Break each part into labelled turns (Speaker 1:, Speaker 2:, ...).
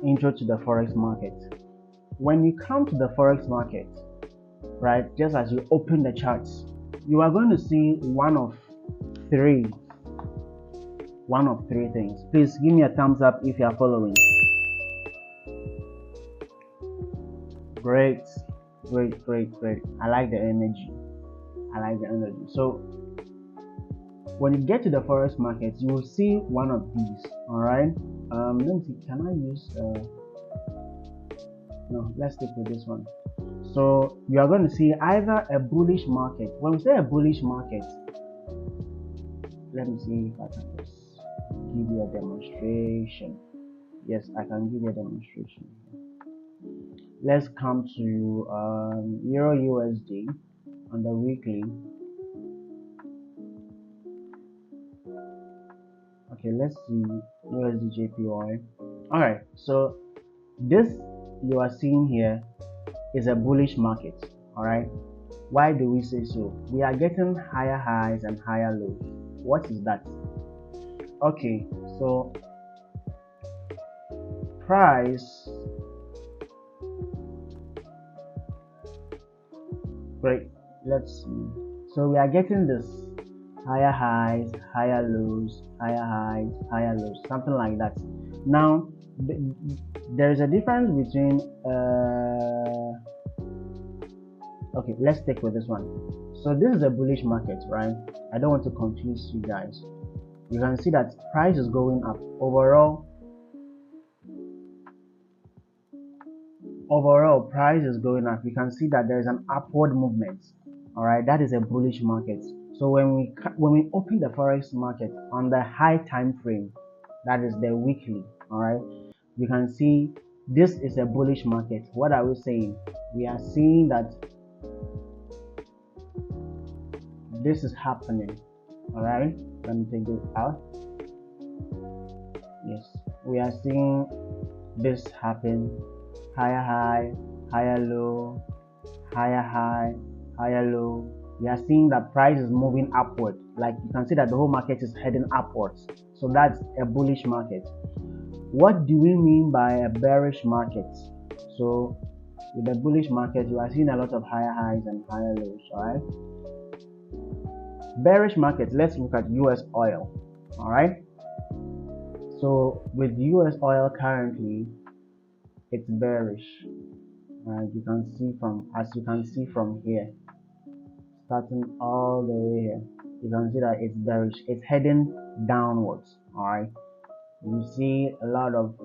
Speaker 1: intro to the forex market. When you come to the forex market, right, just as you open the charts, you are going to see one of three things. Please give me a thumbs up if you are following. Great. I like the energy. So when you get to the forex market, you will see one of these. All right. Let me see. Can I use? No. Let's stick with this one. So you are going to see either a bullish market. When we say a bullish market, let me see if I can just give you a demonstration. Yes, I can give you a demonstration. Let's come to Euro USD on the weekly. Okay, let's see USD JPY. All right, so this you are seeing here is a bullish market. All right, why do we say so? We are getting higher highs and higher lows. What is that? Okay, so price. Great, let's see. So we are getting this higher highs, higher lows, higher highs, higher lows, something like that. Now there is a difference between okay, let's stick with this one. So this is a bullish market, right? I don't want to confuse you guys. You can see that price is going up overall price is going up. You can see that there is an upward movement. All right, that is a bullish market. So when we open the forex market on the high time frame, that is the weekly, all right, you can see this is a bullish market. What are we saying? We are seeing that this is happening. All right, let me take this out. Yes, we are seeing this happen. Higher high, higher low, higher high, higher low. We are seeing that price is moving upward. Like you can see that the whole market is heading upwards. So that's a bullish market. What do we mean by a bearish market? So with the bullish market, you are seeing a lot of higher highs and higher lows. All right. Bearish market. Let's look at US oil. All right. So with US oil currently, it's bearish. You can see from here, starting all the way here, you can see that it's bearish. It's heading downwards. All right, you see a lot of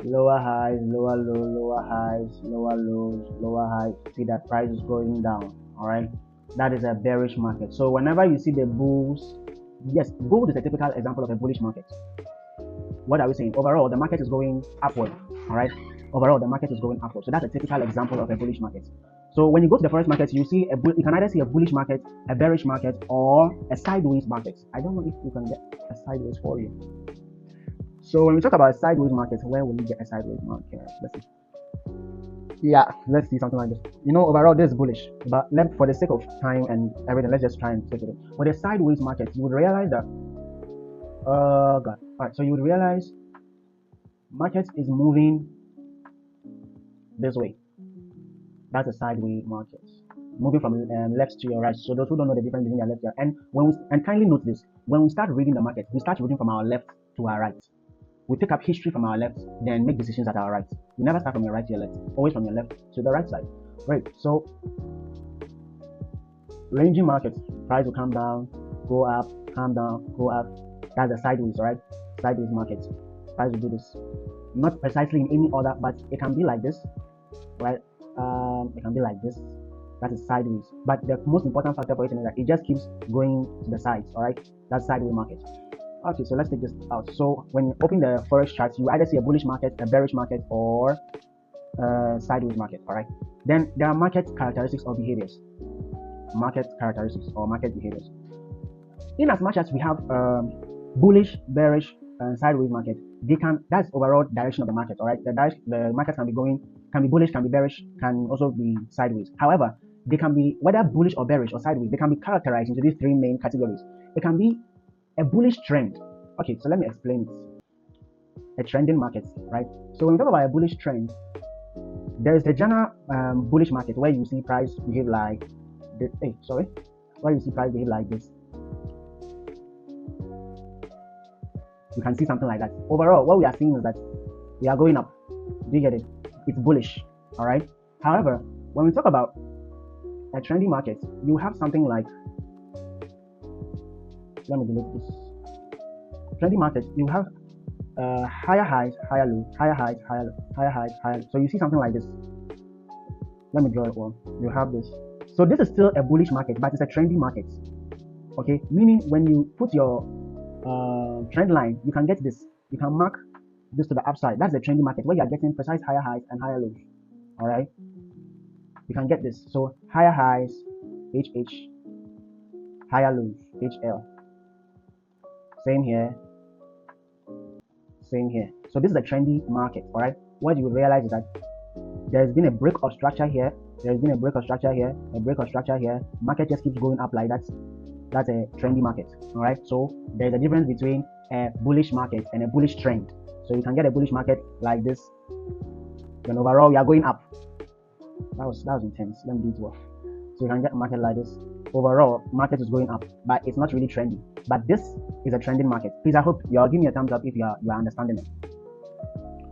Speaker 1: lower highs, lower low, lower highs, lower lows, lower highs. See that price is going down. All right, that is a bearish market. So whenever you see the bulls, yes, gold is a typical example of a bullish market. What are we saying? Overall, the market is going upward. All right. Overall, the market is going upward. So that's a typical example of a bullish market. So when you go to the forex market, you can either see a bullish market, a bearish market, or a sideways market. I don't know if you can get a sideways for you. So when we talk about a sideways market, where will you get a sideways market? Let's see. Yeah, let's see something like this. Overall, this is bullish, but for the sake of time and everything, let's just try and take it. With a sideways market, you would realize that God. All right, so you would realize market is moving this way. That's a sideways market, moving from left to your right. So those who don't know the difference between your left and and kindly note this: when we start reading the market, we start reading from our left to our right. We pick up history from our left, then make decisions at our right. You never start from your right to your left, always from your left to the right side. Right. So ranging markets, price will come down, go up, come down, go up. That's a sideways, right? Sideways market. Price will do this. Not precisely in any order, but it can be like this, right? It can be like this. That is sideways. But the most important factor for it is that it just keeps going to the sides, all right? That's sideways market. Okay, so let's take this out. So when you open the forex charts, you either see a bullish market, a bearish market, or a sideways market, all right? Then there are market characteristics or behaviors. Market characteristics or market behaviors. In as much as we have bullish, bearish, and sideways market, that's overall direction of the market. All right, the market can be bullish, can be bearish, can also be sideways. However, they can be whether bullish or bearish or sideways. They can be categorized into these three main categories. It can be a bullish trend. Okay, so let me explain it. a trending market, right? So when we talk about a bullish trend, there is the general bullish market where you see price behave like this. Hey, sorry, where you see price behave like this. You can see something like that. Overall, what we are seeing is that we are going up. Do you get it? It's bullish, all right? However, when we talk about a trendy market, you have something like, let me delete this. Trendy market, you have higher highs, higher lows, higher highs, higher lows, higher highs, higher lows. So you see something like this. Let me draw it one. You have this. So this is still a bullish market, but it's a trendy market. Okay, meaning when you put your trend line, you can get this. You can mark this to the upside. That's the trendy market where you are getting precise higher highs and higher lows. All right, you can get this. So higher highs, HH, higher lows, HL. Same here, same here. So this is a trendy market. All right. What you will realize is that there's been a break of structure here. There's been a break of structure here, a break of structure here. Market just keeps going up like that. That's a trendy market. All right. So there's a difference between a bullish market and a bullish trend. So you can get a bullish market like this. Then overall we are going up. That was intense. Let me do it well. So you can get a market like this. Overall, market is going up, but it's not really trendy. But this is a trending market. Please, I hope you're giving me a thumbs up if you are understanding it.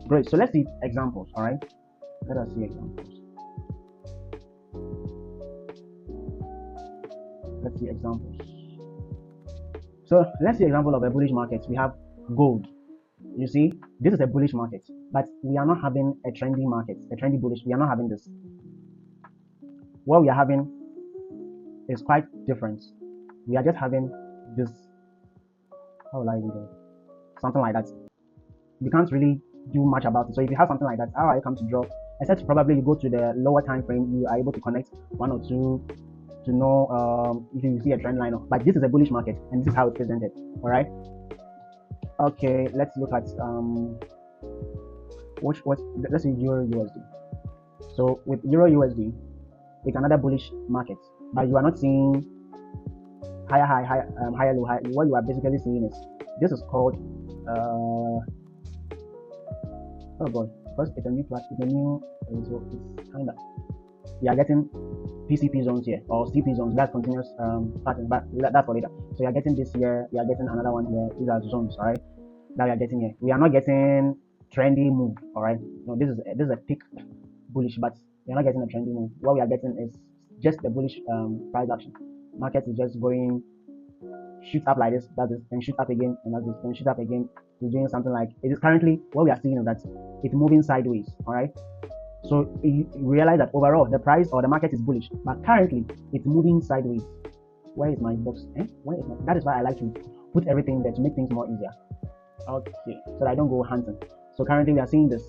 Speaker 1: Great. So let's see examples. All right. Let us see examples. Let's see examples. So let's see example of a bullish market. We have gold. You see, this is a bullish market, but we are not having a trendy market, a trendy bullish. We are not having this. What we are having is quite different. We are just having this. How will I do that? Something like that. You can't really do much about it. So if you have something like that, how are you come to draw? Except probably you go to the lower time frame, you are able to connect one or two to know if you see a trend line. But this is a bullish market, and this is how it's presented. All right. Okay, let's look at let's see Euro USD. So with Euro USD, it's another bullish market, but you are not seeing higher high, higher low, high. What you are basically seeing is this is called oh boy, because it's a new class, it's a new, so it's kind of, we are getting PCP zones here, or CP zones, that's continuous pattern, but that's for later. So you are getting this here, you are getting another one here, these are zones, all right, that we are getting here. We are not getting trendy move, all right, no, this is a peak bullish, but we are not getting a trendy move. What we are getting is just the bullish price action. Market is just going, shoot up like this, that is, then shoot up again, and that is, then shoot up again. It's doing something like, it is currently, what we are seeing is that it's moving sideways, all right. So you realize that overall the price or the market is bullish, but currently it's moving sideways. Where is my box? Where is my, that is why I like to put everything there to make things more easier. Okay, so that I don't go hunting. So currently we are seeing this,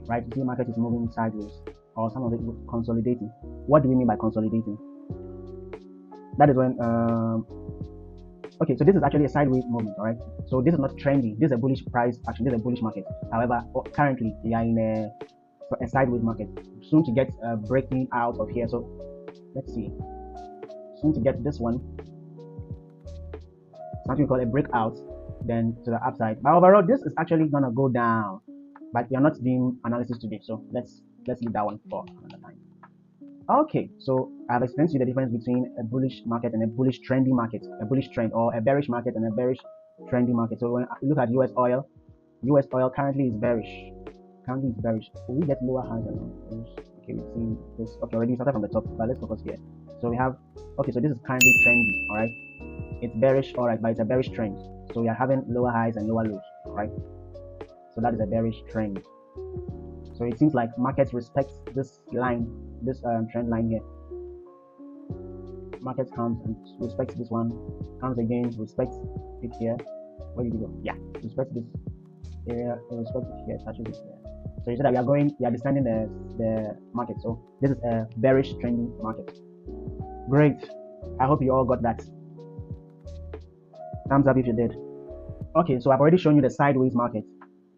Speaker 1: right? You see the market is moving sideways, or some of it consolidating. What do we mean by consolidating? That is when okay, so this is actually a sideways movement, all right. So this is not trendy. This is a bullish price action. This is a bullish market. However, currently we are in a sideways market. Soon to get breaking out of here. So let's see. Soon to get this one. Something we call a breakout, then to the upside. But overall, this is actually gonna go down. But we are not doing analysis today, so let's leave that one for another time. Okay, so I've explained to you the difference between a bullish market and a bullish trendy market, a bullish trend, or a bearish market and a bearish trendy market. So when I look at US oil currently is bearish. Currently is bearish. So we get lower highs and lows. Okay, we've seen this. Okay, already started from the top, but let's focus here. So we have, okay, so this is currently trendy, all right? It's bearish, all right, but it's a bearish trend. So we are having lower highs and lower lows, all right? So that is a bearish trend. So it seems like markets respect this line, this trend line here. Market comes and respects this one, comes again, respects it here. Where did you go? Yeah, respects this area, respects it here, touches it here. So you see that we are descending the market. So this is a bearish trending market. Great. I hope you all got that. Thumbs up if you did. Okay, so I've already shown you the sideways market.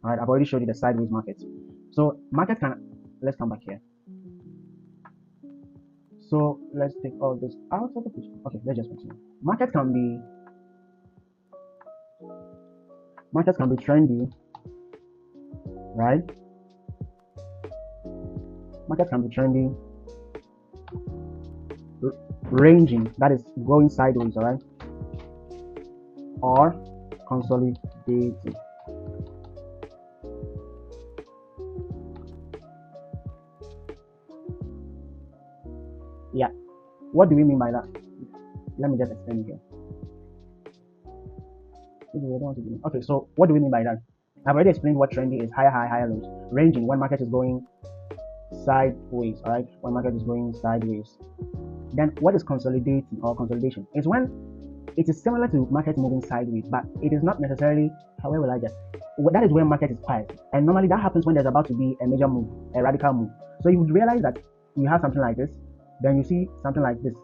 Speaker 1: All right, I've already showed you the sideways market. So market can, let's come back here. So let's take all this out of the picture. Okay, let's just continue. Markets can be trendy, right? Market can be trending, ranging, that is going sideways, all right, or consolidating. Yeah, what do we mean by that? Let me just explain here. Okay, so what do we mean by that? I've already explained what trending is: higher high, higher lows. Ranging, when market is going sideways, all right, when market is going sideways. Then what is consolidating or consolidation? It's when it is similar to market moving sideways, but it is not necessarily, however will I get, that is when market is quiet. And normally that happens when there's about to be a major move, a radical move. So you would realize that you have something like this, then you see something like this.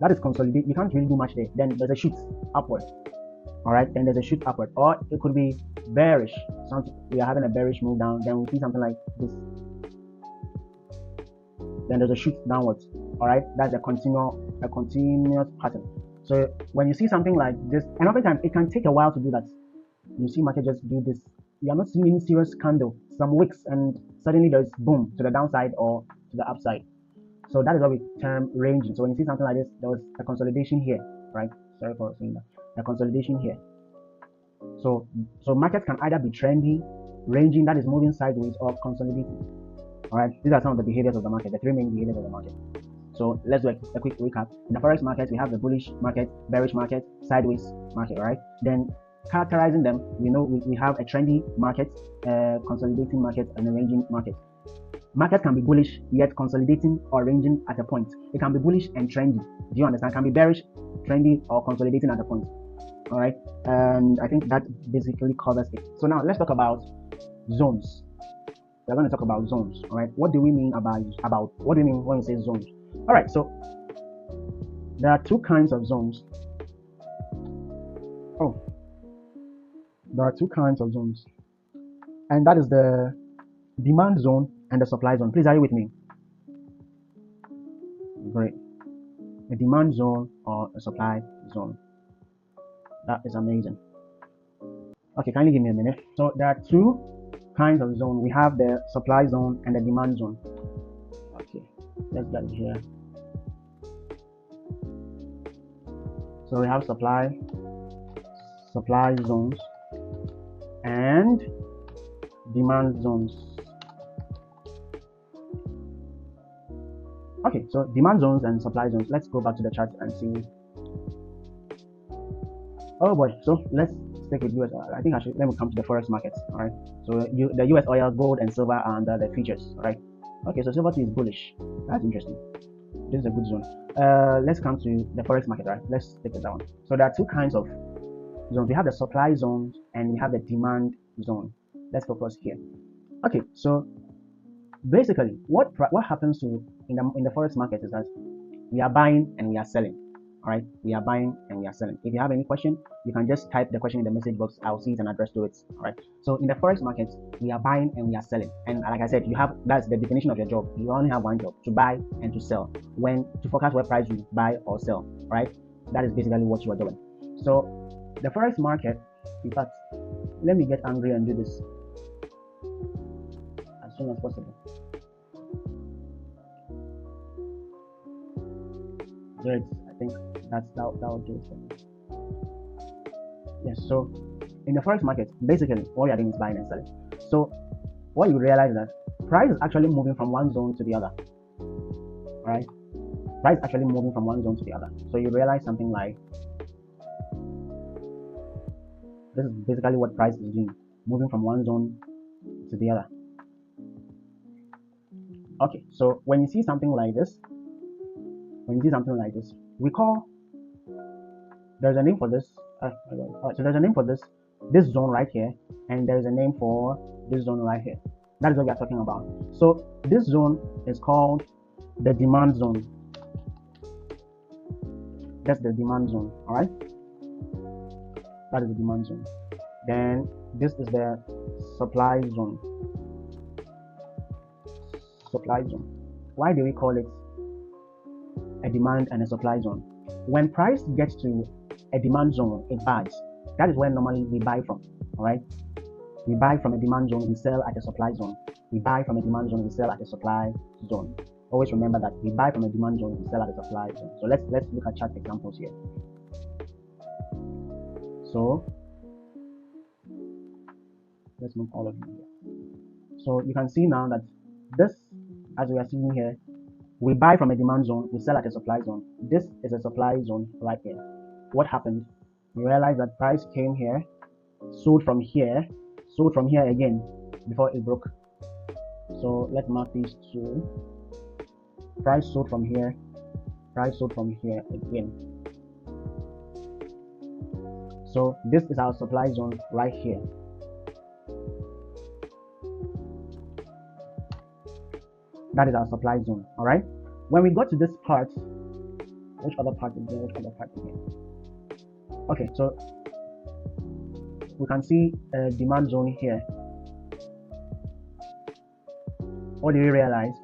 Speaker 1: That is consolidate. You can't really do much there. Then there's a shoot upward. All right, then there's a shoot upward, or it could be bearish. Something we are having a bearish move down, then we see something like this. Then there's a shoot downwards. All right, that's a continuous pattern. So when you see something like this, and every time it can take a while to do that. You see market just do this. You are not seeing any serious candle, some wicks, and suddenly there's boom to the downside or to the upside. So that is what we term ranging. So when you see something like this, there was a consolidation here, right? Sorry for saying that. A consolidation here. So markets can either be trendy, ranging, that is moving sideways, or consolidating. All right, these are some of the behaviors of the market, the three main behaviors of the market. So let's do a quick recap. In the forex market, we have the bullish market, bearish market, sideways market, right? Then characterizing them, we have a trendy market, consolidating market, and a ranging market. Market can be bullish yet consolidating or ranging at a point. It can be bullish and trendy. Do you understand? It can be bearish, trendy, or consolidating at a point. All right, and I think that basically covers it. So now let's talk about zones. We're going to talk about zones. All right, what do we mean about what do we mean when we say zones? All right, so there are two kinds of zones. There are two kinds of zones, and that is the demand zone and the supply zone. Please, are you with me? Great. A demand zone or a supply zone. That is amazing. Okay, kindly give me a minute. So there are two kinds of zone. We have the supply zone and the demand zone. Okay, let's get it here. So we have supply zones and demand zones. Okay, so demand zones and supply zones. Let's go back to the chart and see. Oh boy, so let's stick with US. I think let me come to the forex markets. All right, so the US oil, gold, and silver are under the features. All right, okay, so silver is bullish. That's interesting. This is a good zone. Let's come to the forex market. Right, let's take it down. So there are two kinds of zones. We have the supply zones and we have the demand zone. Let's focus here. Okay, so basically what happens in the forex market is that we are buying and we are selling. All right, we are buying and we are selling. If you have any question, you can just type the question in the message box. I'll see it and address to it. All right, so in the forex market, we are buying and we are selling, and like I said, that's the definition of your job. You only have one job: to buy and to sell. To forecast what price you buy or sell. All right, that is basically what you are doing. So the forex market, in fact, let me get angry and do this as soon as possible. Great, I think that will do it for me. Yes, so in the forex market, basically what you are doing is buying and selling. So what you realize is that price is actually moving from one zone to the other. All right, price is actually moving from one zone to the other. So you realize something like this is basically what price is doing, moving from one zone to the other. Okay, so when you see something like this, we call, there's a name for this. So there's a name for this zone right here, and there's a name for this zone right here. That is what we are talking about. So this zone is called the demand zone. That's the demand zone. All right, that is the demand zone. Then this is the supply zone. Supply zone. Why do we call it a demand and a supply zone? When price gets to a demand zone, it buys. That is where normally we buy from. All right, We buy from a demand zone, we sell at a supply zone. We buy from a demand zone, we sell at a supply zone. Always remember that we buy from a demand zone, we sell at a supply zone. So let's look at chart examples here. So let's move all of you here. So you can see now that this, as we are seeing here, we buy from a demand zone, we sell at a supply zone. This is a supply zone right here. What happened? We realized that price came here, sold from here again before it broke. So let's mark these two. Price sold from here, price sold from here again. So this is our supply zone right here. That is our supply zone. All right. When we got to this part, which other part is there? Which other part is here? Okay, so we can see a demand zone here. What do you realize?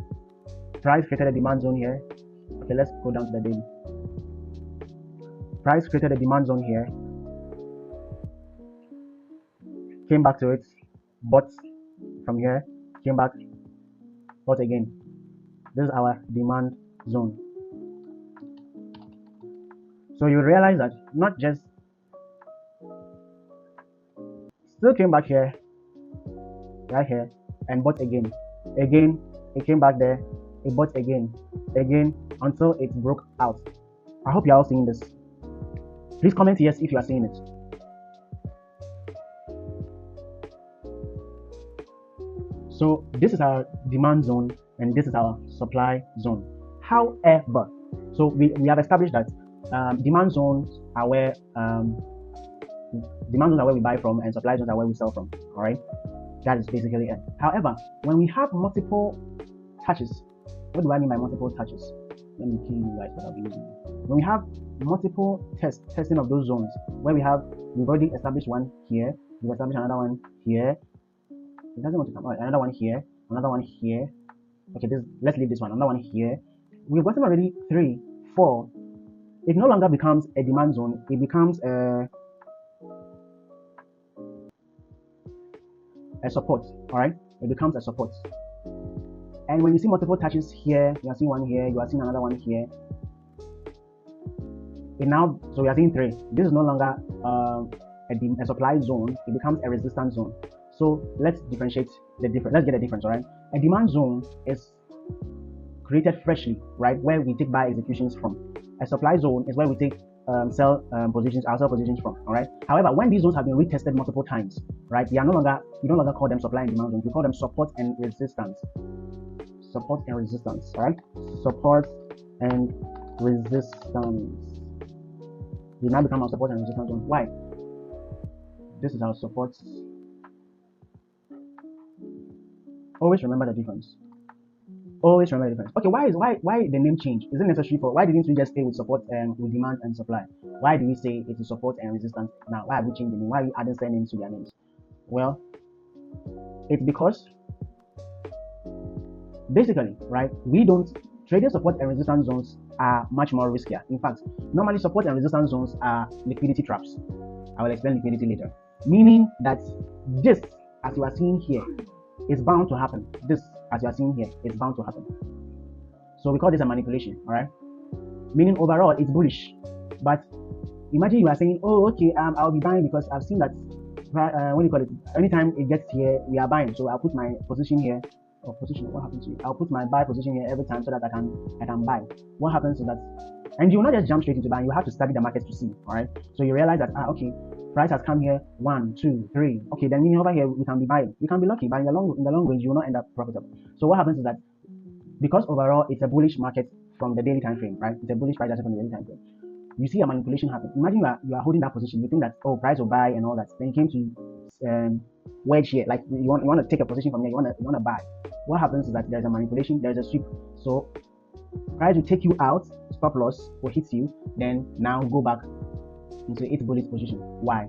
Speaker 1: Price created a demand zone here. Okay, let's go down to the daily. Price created a demand zone here, came back to it, bought from here, came back, bought again. This is our demand zone. So you realize that not just still came back here, right here, and bought again. Again, it came back there, it bought again, until it broke out. I hope you're all seeing this. Please comment yes if you are seeing it. So this is our demand zone and this is our supply zone. However, so we have established that demand zones are where we buy from and supply zones are where we sell from. All right, that is basically it. However, when we have multiple touches, what do I mean by multiple touches? Let me kill you guys what I'll be using. When we have multiple testing of those zones, where we've already established one here, we've established another one here. It doesn't want to come. All right, another one here, another one here. Okay, let's leave this one. Another one here. We've gotten already 3, 4. It no longer becomes a demand zone. It becomes a support. All right, it becomes a support. And when you see multiple touches here, you are seeing one here, you are seeing another one here. So we are seeing 3. This is no longer a supply zone. It becomes a resistance zone. So let's differentiate the difference. Let's get a difference, all right? A demand zone is created freshly, right, where we take buy executions from. A supply zone is where we take sell positions from, all right? However, when these zones have been retested multiple times, right, we no longer call them supply and demand zones. We call them support and resistance. Support and resistance, all right? Support and resistance. They now become our support and resistance zone. Why? This is our support. Always remember the difference. Always remember the difference. Okay, why the name change? Is it necessary why didn't we just stay with support and with demand and supply? Why do we say it's support and resistance now? Why have we changed the name? Why are we adding surnames to their names? Well, it's because basically, right, trading support and resistance zones are much more riskier. In fact, normally support and resistance zones are liquidity traps. I will explain liquidity later. Meaning that this, as you are seeing here, is bound to happen. This, as you are seeing here, is bound to happen. So we call this a manipulation, all right? Meaning overall, it's bullish. But imagine you are saying, oh, okay, I'll be buying because I've seen that, what do you call it? Anytime it gets here, we are buying. So I'll put my position here. What happens to you? I'll put my buy position here every time so that I can buy. What happens is that, and you will not just jump straight into buying. You have to study the market to see, all right? So you realize that, okay, price has come here, 1, 2, 3. Okay, then meaning over here we can be buying. You can be lucky, but in the long range you will not end up profitable. So what happens is that because overall it's a bullish market from the daily time frame, right? It's a bullish price action from the daily time frame. You see a manipulation happen. Imagine you are holding that position. You think that, oh, price will buy and all that. Then you came to wedge here, like you want to take a position from here. You want to buy. What happens is that there's a manipulation. There's a sweep. So price will take you out. Stop loss will hit you. Then now go back into its bullish position. Why?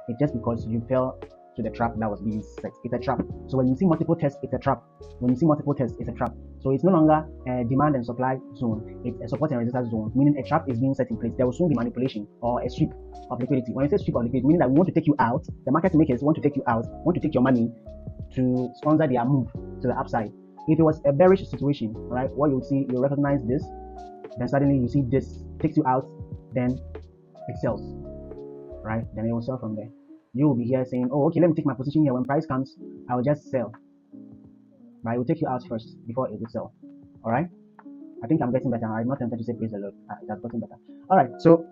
Speaker 1: It's just because you fell to the trap that was being set. It's a trap. So when you see multiple tests, it's a trap. When you see multiple tests, it's a trap. So it's no longer a demand and supply zone, it's a support and resistance zone, meaning a trap is being set in place. There will soon be manipulation or a sweep of liquidity. When I say sweep of liquidity, meaning that we want to take you out, the market makers want to take you out, want to take your money to sponsor their move to the upside. If it was a bearish situation, right, what you'll see, you'll recognize this, then suddenly you see this takes you out, then it sells, right? Then it will sell from there. You will be here saying, oh, okay, let me take my position here. When price comes, I will just sell. But it will take you out first before it will sell. All right? I think I'm getting better. I'm not tempted to say praise the Lord. It has gotten better. All right. So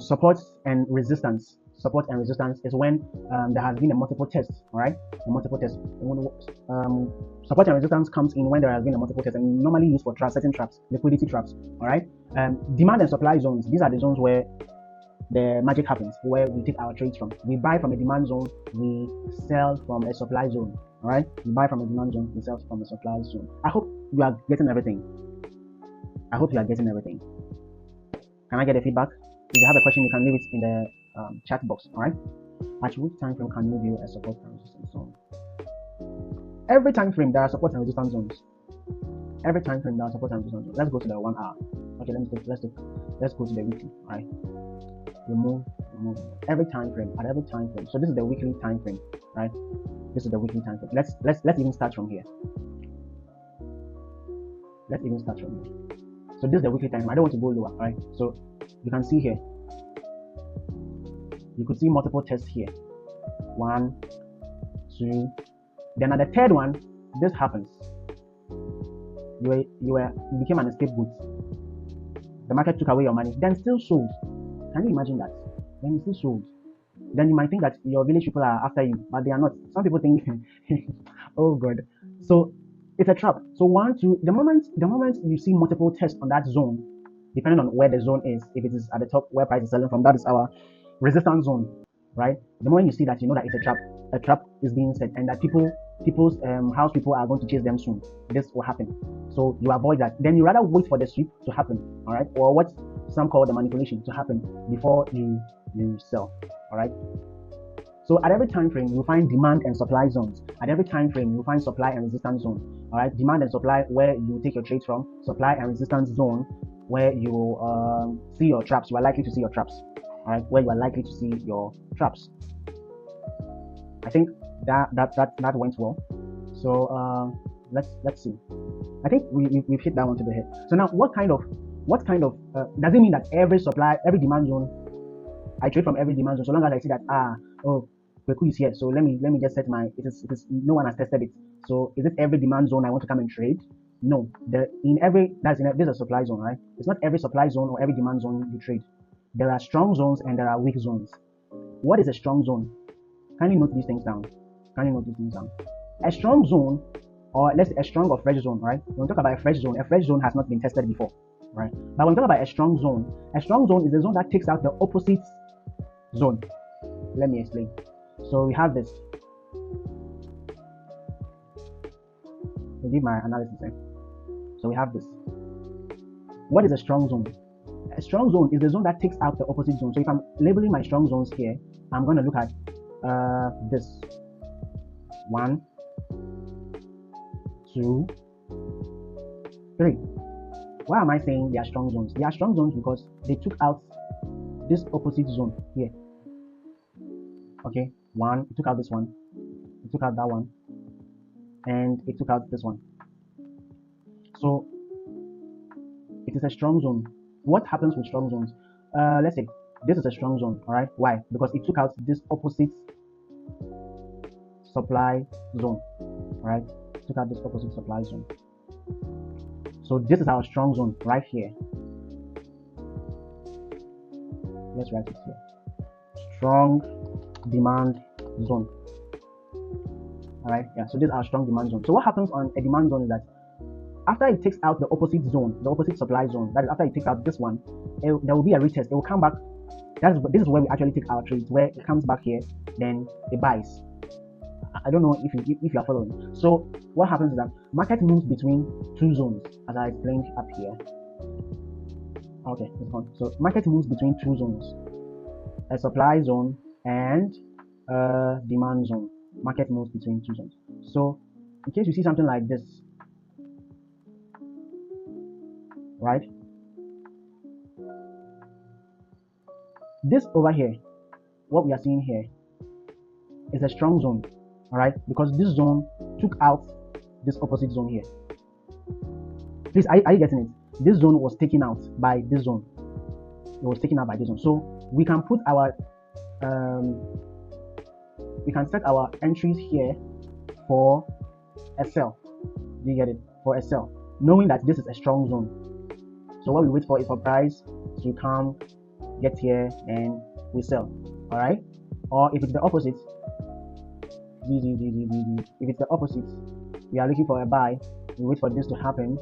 Speaker 1: support and resistance. Support and resistance is when there has been a multiple test. All right, a multiple test. Support and resistance comes in when there has been a multiple test, and normally used for traps, certain traps, liquidity traps. All right. Demand and supply zones. These are the zones where the magic happens, where we take our trades from. We buy from a demand zone, we sell from a supply zone. All right, we buy from a demand zone, we sell from a supply zone. I hope you are getting everything. I hope you are getting everything. Can I get a feedback? If you have a question, you can leave it in the chat box. All right. At which time frame can you view a support and resistance zone? Every time frame there are support and resistance zones. Every time frame there are support and resistance zones. Let's go to the 1 hour. Okay, let's go to the weekly. All right. Remove every time frame at every time frame. So this is the weekly time frame, right? This is the weekly time frame. Let's even start from here. Let's even start from here. So this is the weekly time frame. I don't want to go lower, right? So you can see here. You could see multiple tests here. 1, 2. Then at the third one, this happens. You became an scapegoat. The market took away your money, then still sold. Can you imagine that? Then still sold. Then you might think that your village people are after you, but they are not. Some people think, oh God. So it's a trap. So 1, 2. The moment you see multiple tests on that zone, depending on where the zone is, if it is at the top where price is selling from, that is our resistance zone, right? The moment you see that, you know that it's a trap is being set, and that people's house people are going to chase them soon. This will happen. So you avoid that. Then you rather wait for the sweep to happen, all right, or what some call the manipulation to happen before you sell, all right. So at every time frame, you find demand and supply zones. At every time frame, you find supply and resistance zone. All right, demand and supply where you take your trades from. Supply and resistance zone where you see your traps. You are likely to see your traps. All right, where you are likely to see your traps. I think that went well. So let's see. I think we've hit that one to the head. So now, what kind of does it mean that every demand zone, I trade from every demand zone, so long as I see that Beku is here, so let me just set my it is no one has tested it. So is it every demand zone I want to come and trade? No. This is a supply zone, right? It's not every supply zone or every demand zone you trade. There are strong zones and there are weak zones. What is a strong zone? Can you note these things down? A strong zone, or let's say a strong or fresh zone, right? When we talk about a fresh zone has not been tested before, right? But when we talk about a strong zone is a zone that takes out the opposite zone. Let me explain. So we have this. I'll give my analysis here. So we have this. What is a strong zone? A strong zone is the zone that takes out the opposite zone. So if I'm labeling my strong zones here, I'm going to look at this. 1, 2, 3. Why am I saying they are strong zones? They are strong zones because they took out this opposite zone here. Okay, 1, it took out this one, it took out that one, and it took out this one. So it is a strong zone. What happens with strong zones? Let's say this is a strong zone, all right? Why? Because it took out this opposite supply zone, right? It took out this opposite supply zone. So this is our strong zone right here. Let's write it here. Strong demand zone. All right, yeah. So this is our strong demand zone. So what happens on a demand zone is that after it takes out the opposite zone, the opposite supply zone, that is after it takes out this one, there will be a retest. It will come back. This is where we actually take our trades, where it comes back here, then it buys. I don't know if you are following. So what happens is that market moves between two zones, as I explained up here. Okay, it's gone. So market moves between two zones, a supply zone and a demand zone. Market moves between two zones. So in case you see something like this, right? This over here, what we are seeing here is a strong zone, all right? Because this zone took out this opposite zone here. Please, are you getting it? This zone was taken out by this zone. It was taken out by this zone. So we can put our we can set our entries here for a sell. Do you get it? For a sell, knowing that this is a strong zone. So what we wait for is for price to come, get here, and we sell. All right. Or if it's the opposite, if it's the opposite, we are looking for a buy. We wait for this to happen.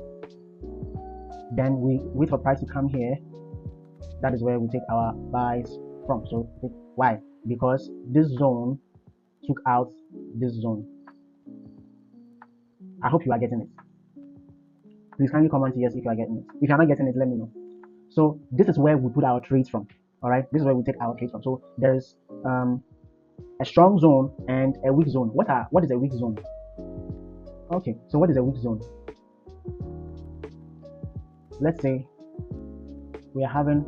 Speaker 1: Then we wait for price to come here. That is where we take our buys from. So why? Because this zone took out this zone. I hope you are getting it. Please kindly comment yes if you are getting it. If you are not getting it, let me know. So this is where we put our trades from. All right, this is where we take our trades from. So there's a strong zone and a weak zone. What is a weak zone? Okay, so what is a weak zone? Let's say we are having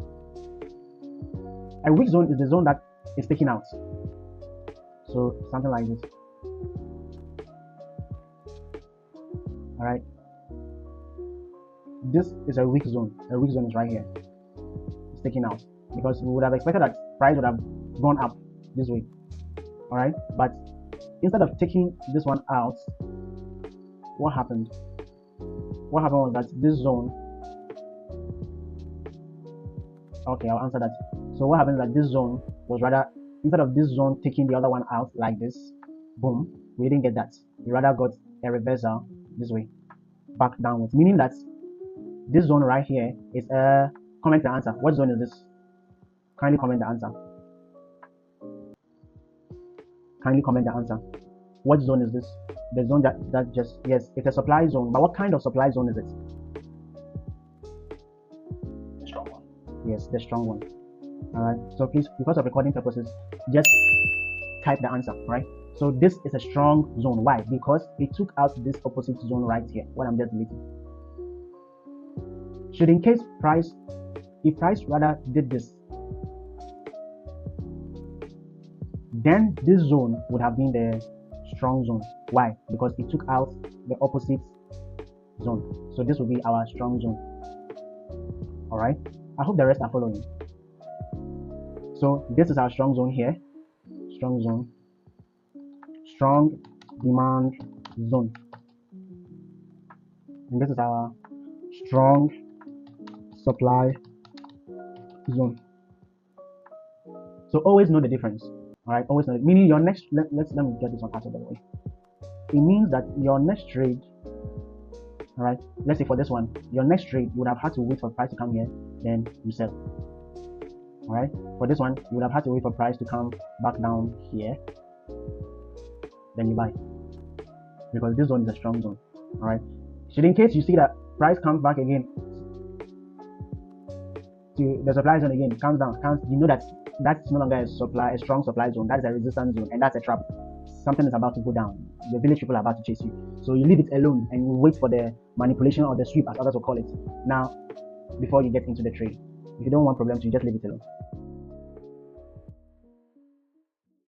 Speaker 1: a weak zone is the zone that is taken out. So something like this. All right. This is a weak zone. A weak zone is right here. It's taken out because we would have expected that price would have gone up this way. All right. But instead of taking this one out, what happened? What happened was that this zone. Okay, I'll answer that. So what happened is that this zone was rather, instead of this zone taking the other one out like this, boom, we didn't get that. We rather got a reversal this way, back downwards, meaning that this zone right here is a comment the answer. What zone is this? Kindly comment the answer. Kindly comment the answer. What zone is this? The zone that just, yes, it's a supply zone. But what kind of supply zone is it? The strong one. Yes, the strong one. All right. So please, because of recording purposes, just type the answer. All right. So this is a strong zone. Why? Because it took out this opposite zone right here. What I'm just deleting. Should in case price, if price rather did this, then this zone would have been the strong zone. Why? Because it took out the opposite zone. So this will be our strong zone. All right. I hope the rest are following. So this is our strong zone here. Strong zone. Strong demand zone. And this is our strong supply zone. So always know the difference. All right, always know it. Meaning your next, let me get this one out of the way. It means that your next trade, all right, let's say for this one, your next trade, you would have had to wait for price to come here, then you sell. All right, for this one, you would have had to wait for price to come back down here, then you buy, because this zone is a strong zone. All right, should in case you see that price comes back again to the supply zone again, comes down, you know that that's no longer a strong supply zone. That is a resistance zone, and that's a trap. Something is about to go down. The village people are about to chase you, so you leave it alone and you wait for the manipulation or the sweep, as others will call it. Now, before you get into the trade, if you don't want problems, you just leave it alone.